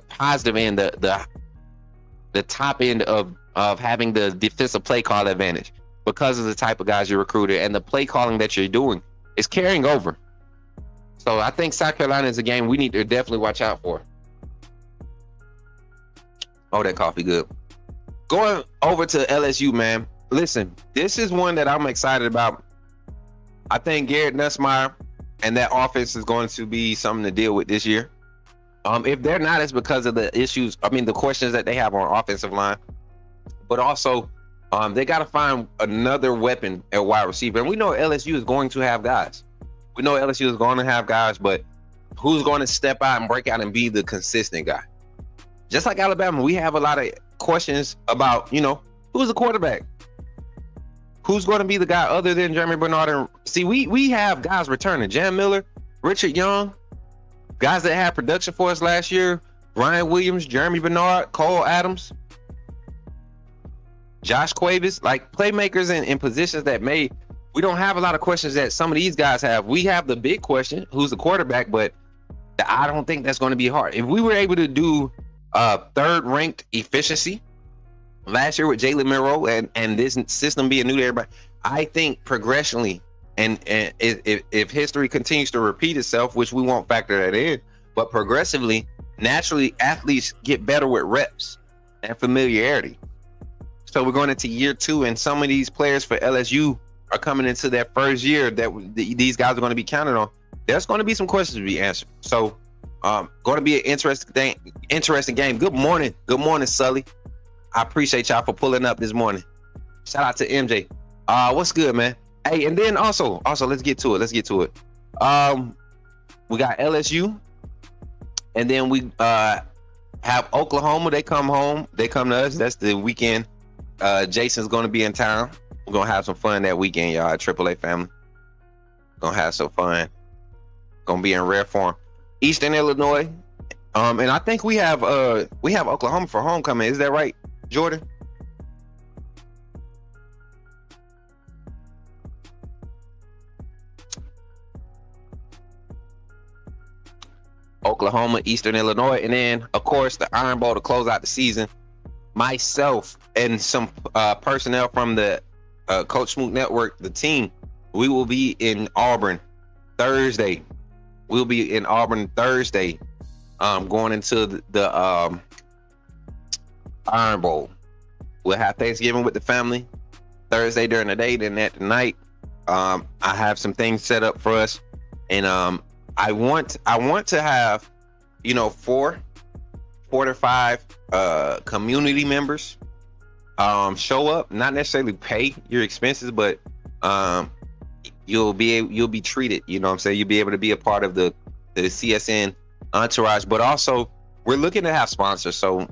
positive end, the top end of having the defensive play call advantage because of the type of guys you're recruiting, and the play calling that you're doing is carrying over. So I think South Carolina is a game we need to definitely watch out for. Oh, that coffee good. Going over to LSU, man. Listen, this is one that I'm excited about. I think Garrett Nussmeier and that offense is going to be something to deal with this year. If they're not, it's because of the issues, the questions that they have on offensive line. But also, they got to find another weapon at wide receiver. And we know LSU is going to have guys. But who's going to step out and break out and be the consistent guy? Just like Alabama, we have a lot of questions about, you know, who's the quarterback? Who's going to be the guy other than Jeremy Bernard? And see, we have guys returning. Jam Miller, Richard Young, guys that had production for us last year. Brian Williams, Jeremy Bernard, Cole Adams, Josh Cuevas, like playmakers in positions that we don't have a lot of questions that some of these guys have. We have the big question, who's the quarterback, but I don't think that's going to be hard. If we were able to do third ranked efficiency last year with Jalen Monroe and this system being new to everybody, I think progressionally, and if history continues to repeat itself, which we won't factor that in, but progressively, naturally, athletes get better with reps and familiarity. So we're going into year 2, and some of these players for LSU are coming into their first year that these guys are going to be counted on. There's going to be some questions to be answered. So going to be an interesting game. Good morning, Sully. I appreciate y'all for pulling up this morning. Shout out to MJ. What's good, man? Hey, and then also let's get to it. We got LSU, and then we have Oklahoma. They come home. They come to us. That's the weekend. Jason's going to be in town. We're going to have some fun that weekend, y'all, at AAA family. Going to have some fun. Going to be in rare form. Eastern Illinois. And I think we have Oklahoma for homecoming. Is that right? Jordan? Oklahoma, Eastern Illinois, and then, of course, the Iron Bowl to close out the season. Myself and some personnel from the Coach Smook Network, the team, we will be in Auburn Thursday. We'll be in Auburn Thursday, going into the Iron Bowl. We'll have Thanksgiving with the family Thursday during the day. Then at the night, I have some things set up for us, and I want to have, 4 to 5 community members show up. Not necessarily pay your expenses, but you'll be treated. You know what I'm saying? You'll be able to be a part of the CSN entourage. But also, we're looking to have sponsors. So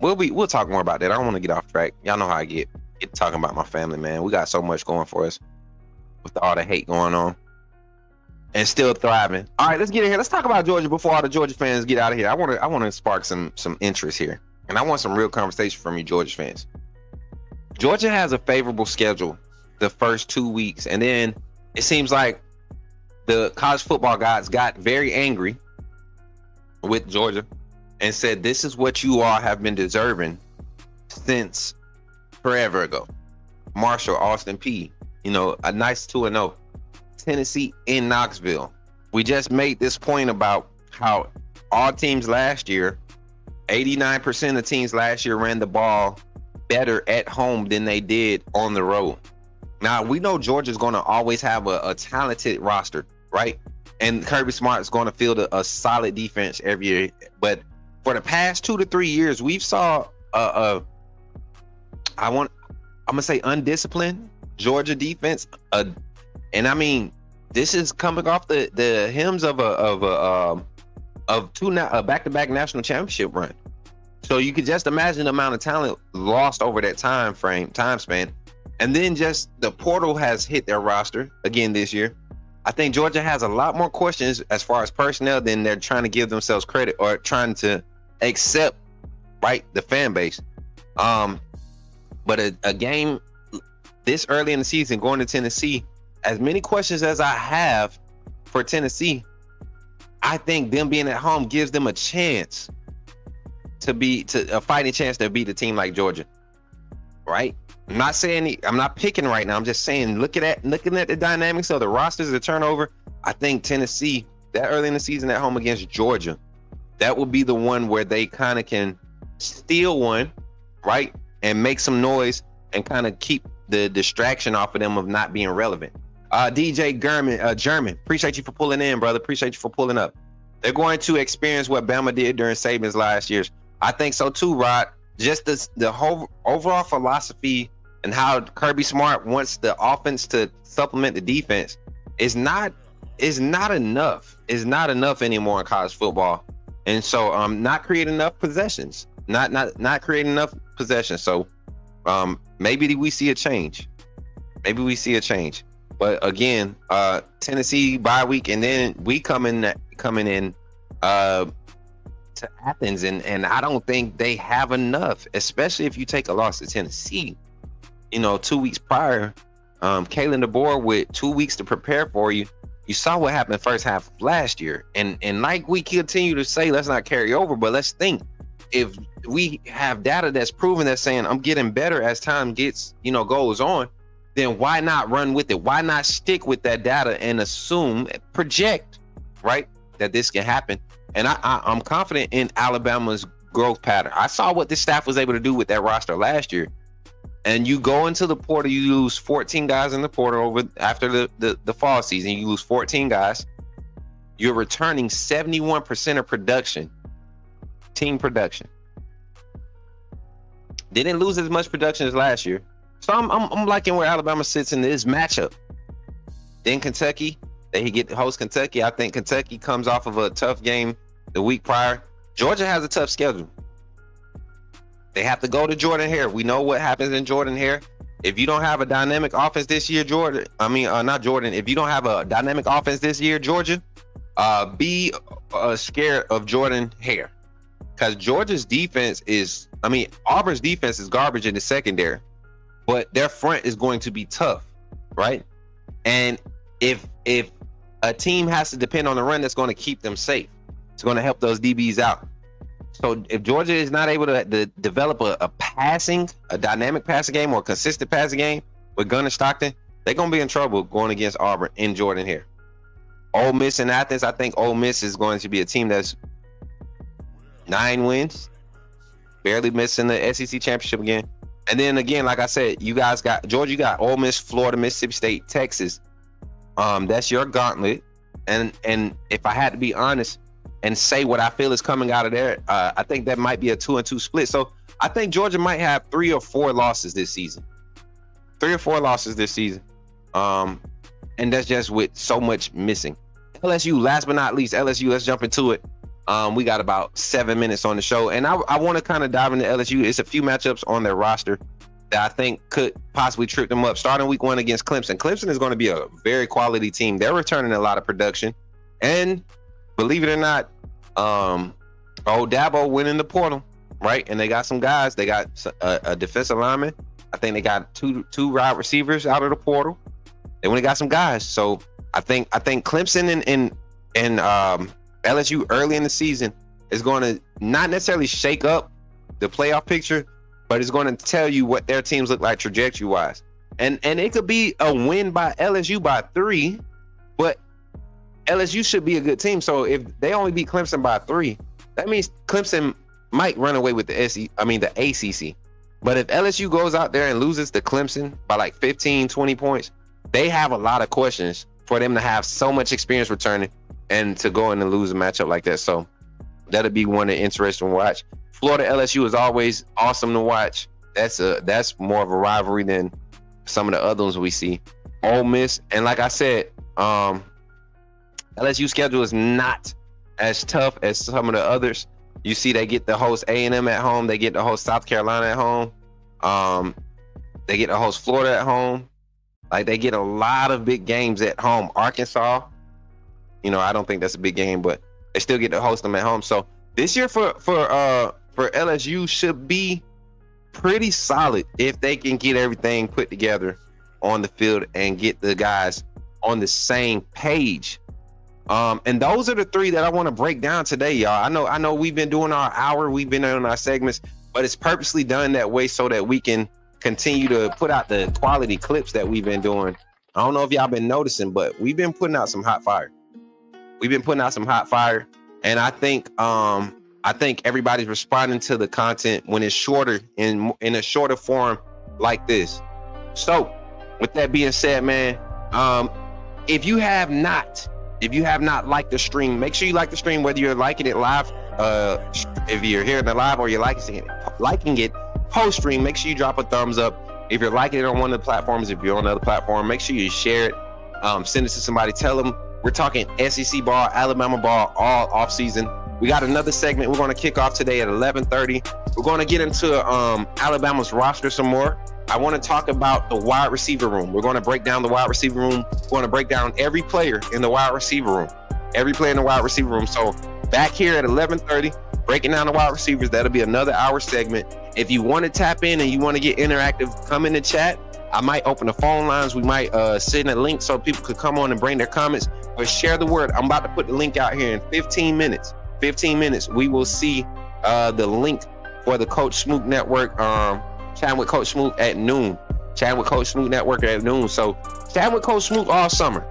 we'll talk more about that. I don't want to get off track. Y'all know how I get talking about my family, man. We got so much going for us with all the hate going on. And still thriving. All right, let's get in here. Let's talk about Georgia before all the Georgia fans get out of here. I want to spark some interest here, and I want some real conversation from you, Georgia fans. Georgia has a favorable schedule the first 2 weeks, and then it seems like the college football gods got very angry with Georgia and said, "This is what you all have been deserving since forever ago." Marshall, Austin Peay, a nice 2-0. Tennessee in Knoxville. We just made this point about how all teams last year, 89% of teams last year ran the ball better at home than they did on the road. Now, we know Georgia's going to always have a talented roster, right? And Kirby Smart is going to field a solid defense every year. But for the past 2 to 3 years, we've saw I'm going to say undisciplined Georgia defense. And I mean, this is coming off the hymns of a back-to-back national championship run. So you could just imagine the amount of talent lost over that time span. And then just the portal has hit their roster again this year. I think Georgia has a lot more questions as far as personnel than they're trying to give themselves credit or trying to accept, right, the fan base. But a game this early in the season going to Tennessee, as many questions as I have for Tennessee, I think them being at home gives them a chance a fighting chance to beat a team like Georgia, right? I'm not picking right now. I'm just saying, looking at the dynamics of the rosters, the turnover, I think Tennessee that early in the season at home against Georgia, that will be the one where they kind of can steal one, right, and make some noise and kind of keep the distraction off of them of not being relevant. DJ German, appreciate you for pulling in, brother. Appreciate you for pulling up. They're going to experience what Bama did during Saban's last years. I think so too, Rod. Just the whole overall philosophy and how Kirby Smart wants the offense to supplement the defense is not enough. It's not enough anymore in college football. And so not creating enough possessions. Not creating enough possessions. So maybe we see a change. But again, Tennessee bye week, and then we coming in to Athens, and I don't think they have enough, especially if you take a loss to Tennessee. 2 weeks prior, Kalen DeBoer with 2 weeks to prepare for you. You saw what happened first half of last year, and like we continue to say, let's not carry over, but let's think. If we have data that's proven that saying I'm getting better as time gets goes on, then why not run with it? Why not stick with that data and project, right, that this can happen? And I'm confident in Alabama's growth pattern. I saw what this staff was able to do with that roster last year. And you go into the portal, you lose 14 guys in the portal after the fall season. You lose 14 guys. You're returning 71% of production, team production. Didn't lose as much production as last year. So I'm liking where Alabama sits in this matchup. Then Kentucky, they get to host Kentucky. I think Kentucky comes off of a tough game the week prior. Georgia has a tough schedule. They have to go to Jordan-Hare. We know what happens in Jordan-Hare. If you don't have a dynamic offense this year, If you don't have a dynamic offense this year, Georgia, be scared of Jordan-Hare, because Georgia's defense is I mean, Auburn's defense is garbage in the secondary, but their front is going to be tough, right? And if a team has to depend on the run, that's going to keep them safe. It's going to help those DBs out. So if Georgia is not able to develop a dynamic passing game or consistent passing game with Gunnar Stockton, they're going to be in trouble going against Auburn in Jordan here. Ole Miss and Athens, I think Ole Miss is going to be a team that's 9 wins, barely missing the SEC championship again. And then again, like I said, you guys got Georgia, you got Ole Miss, Florida, Mississippi State, Texas. That's your gauntlet. And if I had to be honest and say what I feel is coming out of there, I think that might be a 2-2 split. So I think Georgia might have 3 or 4 losses this season. 3 or 4 losses this season. And that's just with so much missing. LSU, last but not least, LSU, let's jump into it. We got about 7 minutes on the show, and I want to kind of dive into LSU. It's a few matchups on their roster that I think could possibly trip them up. Starting week 1 against Clemson. Clemson is going to be a very quality team. They're returning a lot of production, and believe it or not, old Dabo went in the portal, right? And they got some guys. They got a defensive lineman. I think they got two wide receivers out of the portal. They only got some guys. So I think Clemson and LSU early in the season is going to not necessarily shake up the playoff picture, but it's going to tell you what their teams look like trajectory wise. And it could be a win by LSU by 3, but LSU should be a good team. So if they only beat Clemson by 3, that means Clemson might run away with the ACC. But if LSU goes out there and loses to Clemson by like 15, 20 points, they have a lot of questions for them to have so much experience returning and to go in and lose a matchup like that. So that'll be one interesting to watch. Florida LSU is always awesome to watch. That's more of a rivalry than some of the other ones we see. Ole Miss, and like I said, LSU schedule is not as tough as some of the others. You see, they get to host A&M at home. They get to host South Carolina at home. They get to host Florida at home. Like, they get a lot of big games at home. Arkansas, I don't think that's a big game, but they still get to host them at home. So this year for LSU should be pretty solid if they can get everything put together on the field and get the guys on the same page. And those are the 3 that I want to break down today, y'all. I know we've been doing our hour, we've been doing our segments, but it's purposely done that way so that we can continue to put out the quality clips that we've been doing. I don't know if y'all been noticing, but we've been putting out some hot fire. And I think everybody's responding to the content when it's shorter in a shorter form like this. So with that being said, man, if you have not liked the stream, make sure you like the stream, whether you're liking it live, if you're hearing it live, or you're liking it post stream. Make sure you drop a thumbs up. If you're liking it on one of the platforms, if you're on another platform, make sure you share it. Send it to somebody. Tell them we're talking SEC ball, Alabama ball, all off season. We got another segment we're going to kick off today at 11:30. We're going to get into Alabama's roster some more. I want to talk about the wide receiver room. We're going to break down the wide receiver room. We're going to break down every player in the wide receiver room. So back here at 11:30, breaking down the wide receivers. That'll be another hour segment. If you want to tap in and you want to get interactive, come in the chat. I might open the phone lines. We might send a link so people could come on and bring their comments. But share the word. I'm about to put the link out here in 15 minutes. 15 minutes, we will see the link for the Coach Smook Network. Chatting with Coach Smook at noon. So chatting with Coach Smook all summer.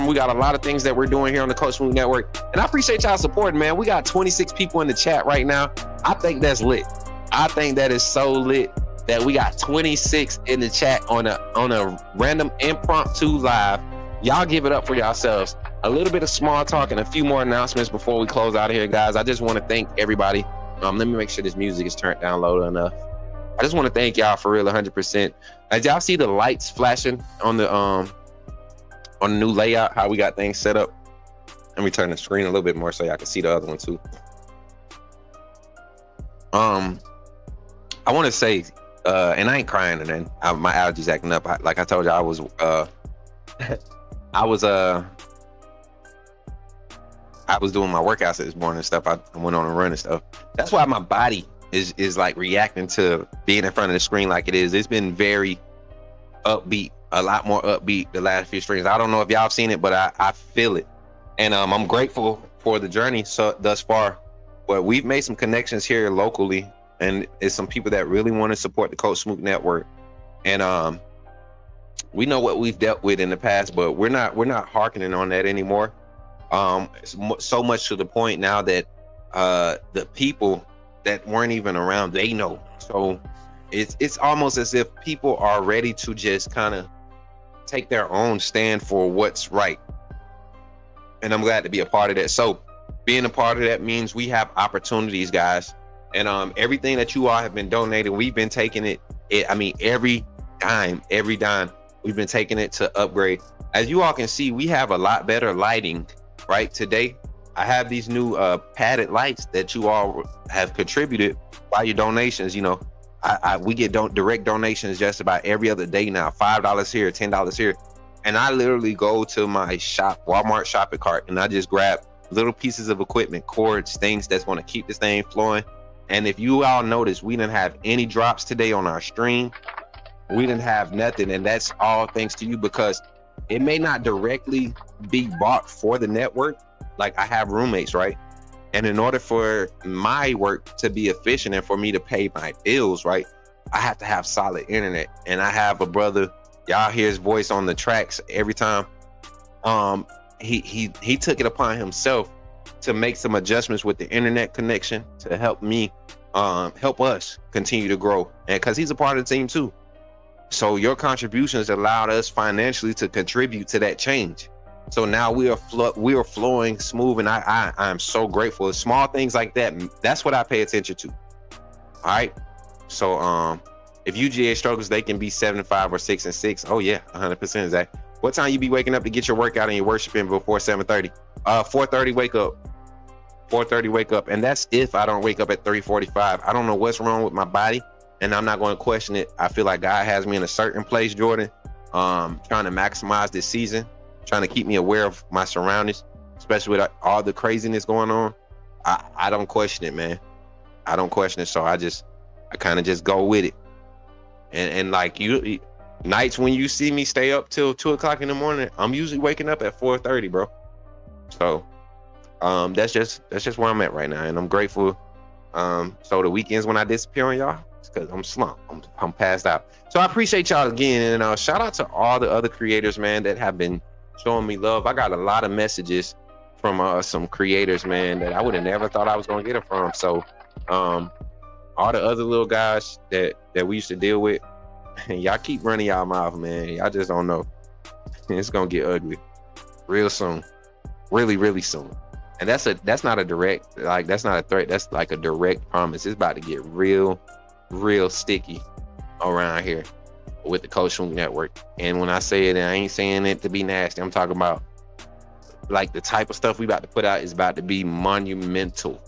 We got a lot of things that we're doing here on the Coach Smook Network. And I appreciate y'all supporting, man. We got 26 people in the chat right now. I think that's lit. I think that is so lit that we got 26 in the chat on a random impromptu live. Y'all give it up for yourselves. A little bit of small talk and a few more announcements before we close out of here, guys. I just want to thank everybody. Let me make sure this music is turned down low enough. I just want to thank y'all for real 100%. As y'all see the lights flashing on the new layout, how we got things set up. Let me turn the screen a little bit more so y'all can see the other one too. I want to say, and I ain't crying or nothing. My allergies acting up. Like I told you, I was doing my workouts this morning and stuff. I went on a run and stuff. That's why my body is like reacting to being in front of the screen like it is. It's been very upbeat, a lot more upbeat the last few streams. I don't know if y'all have seen it, but I feel it. And I'm grateful for the journey thus far. But we've made some connections here locally, and it's some people that really want to support the Coach Smook Network. And we know what we've dealt with in the past, but we're not hearkening on that anymore. It's so much to the point now that the people that weren't even around, they know. So it's almost as if people are ready to just kind of take their own stand for what's right. And I'm glad to be a part of that. So being a part of that means we have opportunities, guys. And everything that you all have been donating, we've been taking it. I mean, every dime, we've been taking it to upgrade. As you all can see, we have a lot better lighting, right? Today, I have these new padded lights that you all have contributed by your donations. You know, we get direct donations just about every other day now. $5 here, $10 here. And I literally go to my Walmart shopping cart, and I just grab little pieces of equipment, cords, things that's going to keep this thing flowing. And if you all notice, we didn't have any drops today on our stream. We didn't have nothing. And that's all thanks to you, because it may not directly be bought for the network. Like, I have roommates, right? And in order for my work to be efficient and for me to pay my bills, right, I have to have solid internet. And I have a brother, y'all hear his voice on the tracks every time. He took it upon himself to make some adjustments with the internet connection to help me, help us continue to grow. And because he's a part of the team too. So your contributions allowed us financially to contribute to that change. So now we are flowing smooth, and I'm so grateful. Small things like that, that's what I pay attention to. All right. So if UGA struggles, they can be 7-5 or 6-6. Oh yeah, 100%, Zach. What time you be waking up to get your workout and your worshiping before 7:30? 4:30 wake up. 4:30 wake up, and that's if I don't wake up at 3:45. I don't know what's wrong with my body, and I'm not going to question it. I feel like God has me in a certain place, Jordan. Trying to maximize this season, trying to keep me aware of my surroundings, especially with all the craziness going on. I don't question it, man. I don't question it. So I kind of just go with it. And like you, nights when you see me stay up till 2 o'clock in the morning, I'm usually waking up at 4:30, bro. So that's just where I'm at right now, and I'm grateful. So the weekends when I disappear on y'all, it's because I'm slumped. I'm passed out. So I appreciate y'all again, and shout out to all the other creators, man, that have been showing me love. I got a lot of messages from some creators, man, that I would have never thought I was gonna get it from. So all the other little guys that we used to deal with, y'all keep running y'all mouth, man. Y'all just don't know. It's gonna get ugly real soon, really, really soon. And that's not a direct, like, that's not a threat. That's like a direct promise. It's about to get real, real sticky around here with the Coach Smook Network. And when I say it, I ain't saying it to be nasty. I'm talking about like the type of stuff we about to put out is about to be monumental.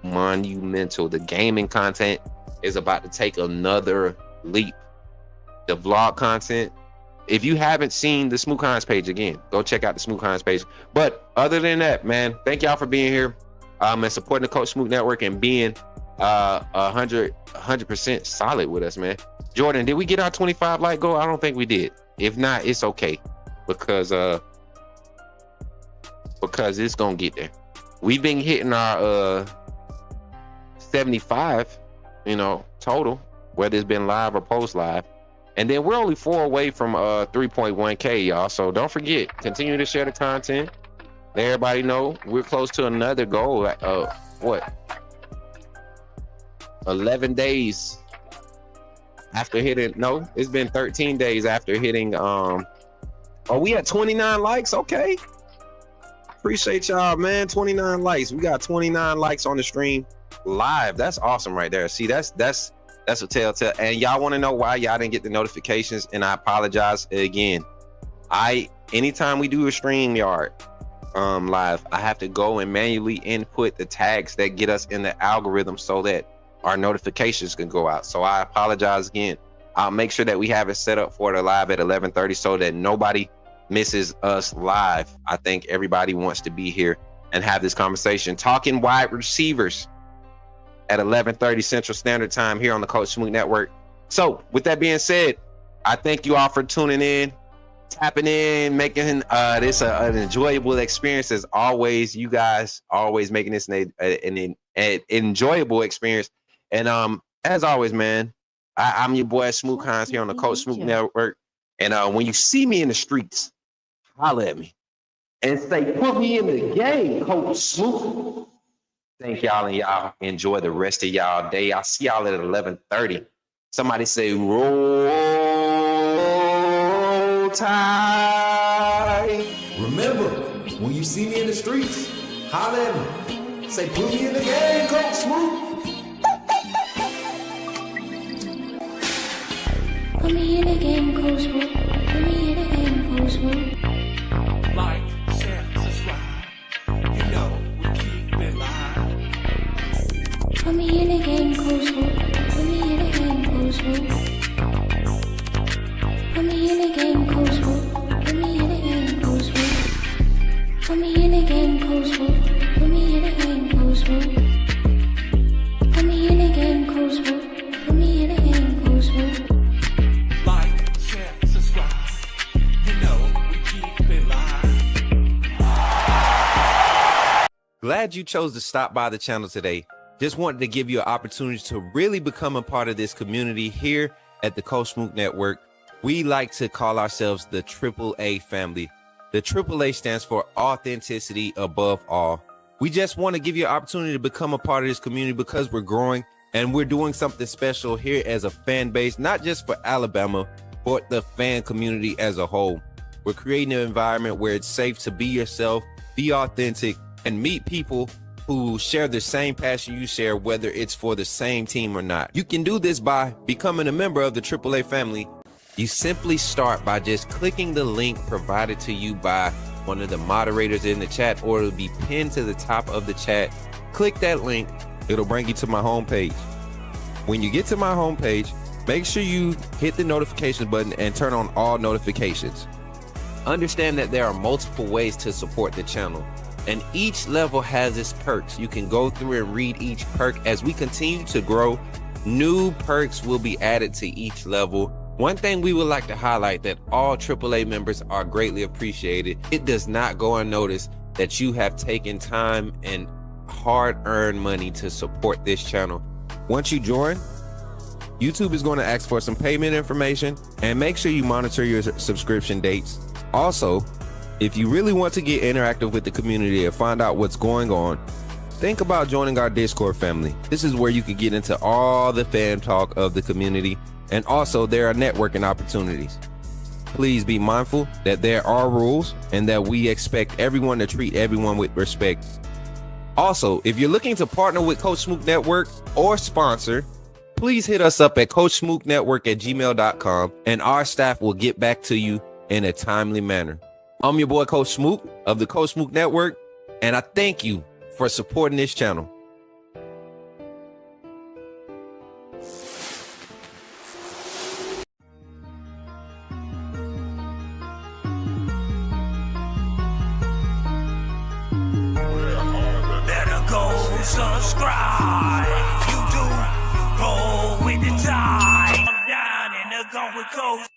The gaming content is about to take another leap. The vlog content, if you haven't seen the Smook Hines page, again, go check out the Smook Hines page. But other than that, man, thank y'all for being here and supporting the Coach Smook Network and being 100% solid with us, man. Jordan, did we get our 25 like goal? I don't think we did. If not, it's okay, because it's gonna get there. We've been hitting our 75, total, whether it's been live or post live. And then we're only 4 away from 3.1K, y'all. So don't forget, continue to share the content. Let everybody know we're close to another goal. 11 days after hitting, no, it's been 13 days after hitting, we at 29 likes? Okay. Appreciate y'all, man. 29 likes. We got 29 likes on the stream live. That's awesome right there. See, that's a telltale. And y'all want to know why y'all didn't get the notifications? And I apologize again. Anytime we do a StreamYard live, I have to go and manually input the tags that get us in the algorithm so that our notifications can go out. So I apologize again. I'll make sure that we have it set up for the live at 11:30 so that nobody misses us live. I think everybody wants to be here and have this conversation. Talking wide receivers. at 11:30 Central Standard Time here on the Coach Smook Network. So with that being said, I thank you all for tuning in, tapping in, making this an enjoyable experience as always. You guys always making this an enjoyable experience. And as always, man, I'm your boy Smook Hines here on the Coach Smook Network. And when you see me in the streets, holler at me and say, put me in the game, Coach Smook. Thank y'all, and y'all enjoy the rest of y'all day. I'll see y'all at 11:30. Somebody say, roll tide. Remember, when you see me in the streets, holler at me. Say, put me in the game, Coach Smook. Put me in the game, Coach Smook. Put me in the game, Coach Smook. Like, share, subscribe. You know we keep it live. Put me in the game, Coach Smook. Put me in the game, Coach Smook. Put me in the game, Coach Smook. Put me in the game, Coach Smook. Put me in the game, Coach Smook. Put me in the game, Coach Smook. Put me in the game, Coach Smook. Put me in the game, Coach Smook. Like, share, subscribe. You know we keep it live. Glad you chose to stop by the channel today. Just wanted to give you an opportunity to really become a part of this community here at the Coach Smook Network. We like to call ourselves the AAA family. The AAA stands for authenticity above all. We just want to give you an opportunity to become a part of this community because we're growing and we're doing something special here as a fan base, not just for Alabama, but the fan community as a whole. We're creating an environment where it's safe to be yourself, be authentic, and meet people who share the same passion you share, whether it's for the same team or not. You can do this by becoming a member of the AAA family. You simply start by just clicking the link provided to you by one of the moderators in the chat, or it'll be pinned to the top of the chat. Click that link, it'll bring you to my homepage. When you get to my homepage, make sure you hit the notification button and turn on all notifications. Understand that there are multiple ways to support the channel, and each level has its perks. You can go through and read each perk. As we continue to grow, new perks will be added to each level. One thing we would like to highlight that all AAA members are greatly appreciated. It does not go unnoticed that you have taken time and hard-earned money to support this channel. Once you join, YouTube is going to ask for some payment information, and make sure you monitor your subscription dates. Also, if you really want to get interactive with the community and find out what's going on, think about joining our Discord family. This is where you can get into all the fan talk of the community, and also there are networking opportunities. Please be mindful that there are rules and that we expect everyone to treat everyone with respect. Also, if you're looking to partner with Coach Smook Network or sponsor, please hit us up at coachsmooknetwork@gmail.com, and our staff will get back to you in a timely manner. I'm your boy, Coach Smook of the Coach Smook Network, and I thank you for supporting this channel. Better go subscribe. You do roll with the tide. I'm down in the gun with Coach.